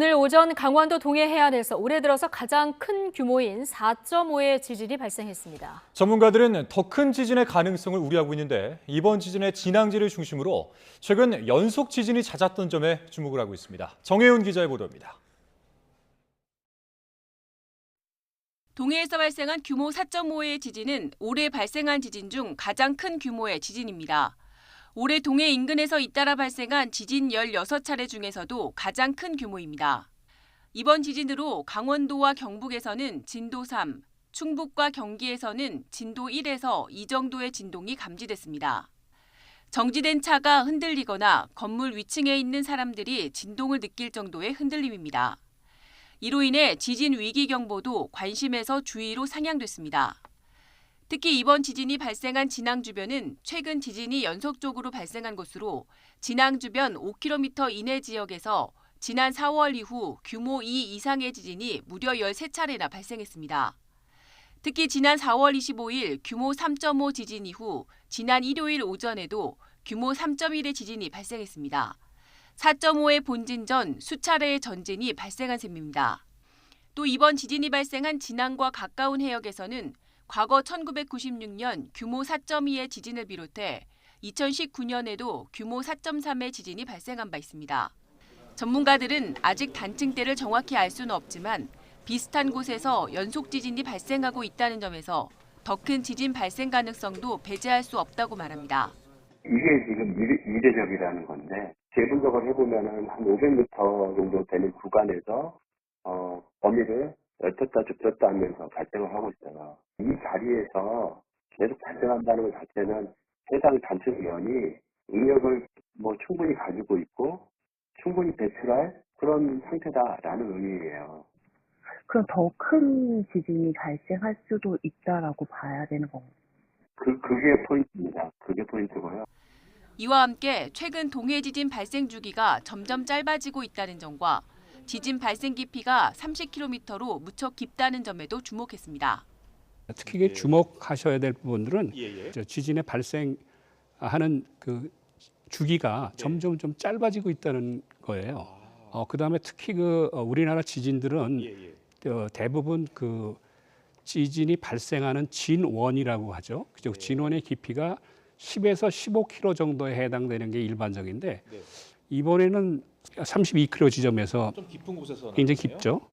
오늘 오전 강원도 동해 해안에서 올해 들어서 가장 큰 규모인 4.5의 지진이 발생했습니다. 전문가들은 더 큰 지진의 가능성을 우려하고 있는데 이번 지진의 진앙지를 중심으로 최근 연속 지진이 잦았던 점에 주목을 하고 있습니다. 정혜윤 기자의 보도입니다. 동해에서 발생한 규모 4.5의 지진은 올해 발생한 지진 중 가장 큰 규모의 지진입니다. 올해 동해 인근에서 잇따라 발생한 지진 16차례 중에서도 가장 큰 규모입니다. 이번 지진으로 강원도와 경북에서는 진도 3, 충북과 경기에서는 진도 1에서 2 정도의 진동이 감지됐습니다. 정지된 차가 흔들리거나 건물 위층에 있는 사람들이 진동을 느낄 정도의 흔들림입니다. 이로 인해 지진 위기 경보도 관심에서 주의로 상향됐습니다. 특히 이번 지진이 발생한 진앙 주변은 최근 지진이 연속적으로 발생한 곳으로 진앙 주변 5km 이내 지역에서 지난 4월 이후 규모 2 이상의 지진이 무려 13차례나 발생했습니다. 특히 지난 4월 25일 규모 3.5 지진 이후 지난 일요일 오전에도 규모 3.1의 지진이 발생했습니다. 4.5의 본진 전 수차례의 전진이 발생한 셈입니다. 또 이번 지진이 발생한 진앙과 가까운 해역에서는 과거 1996년 규모 4.2의 지진을 비롯해 2019년에도 규모 4.3의 지진이 발생한 바 있습니다. 전문가들은 아직 단층대를 정확히 알 수는 없지만 비슷한 곳에서 연속 지진이 발생하고 있다는 점에서 더 큰 지진 발생 가능성도 배제할 수 없다고 말합니다. 이게 지금 미래적이라는 건데 재분석을 해보면 한 500m 정도 되는 구간에서 범위를 넓혔다 좁혔다 하면서 발생을 하고 있어요. 이 자리에서 계속 발생한다는 것 자체는 해당 단층면이 응력을 충분히 가지고 있고 충분히 배출할 그런 상태다라는 의미예요. 그럼 더 큰 지진이 발생할 수도 있다라고 봐야 되는 건가요? 그게 포인트입니다. 그게 포인트고요. 이와 함께 최근 동해 지진 발생 주기가 점점 짧아지고 있다는 점과 지진 발생 깊이가 30km로 무척 깊다는 점에도 주목했습니다. 특히 주목하셔야 될 부분들은 지진의 발생하는 그 주기가 점점 좀 짧아지고 있다는 거예요. 그다음에 특히 우리나라 지진들은 대부분 그 지진이 발생하는 진원이라고 하죠. 그죠? 진원의 깊이가 10에서 15km 정도에 해당되는 게 일반적인데 이번에는 32km 지점에서 좀 깊은 곳에서 굉장히 깊죠.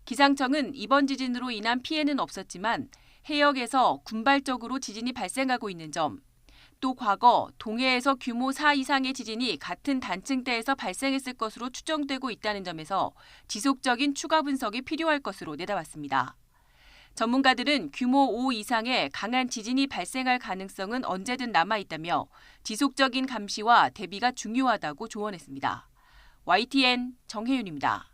기상청은 이번 지진으로 인한 피해는 없었지만 해역에서 군발적으로 지진이 발생하고 있는 점, 또 과거 동해에서 규모 4 이상의 지진이 같은 단층대에서 발생했을 것으로 추정되고 있다는 점에서 지속적인 추가 분석이 필요할 것으로 내다봤습니다. 전문가들은 규모 5 이상의 강한 지진이 발생할 가능성은 언제든 남아있다며 지속적인 감시와 대비가 중요하다고 조언했습니다. YTN 정혜윤입니다.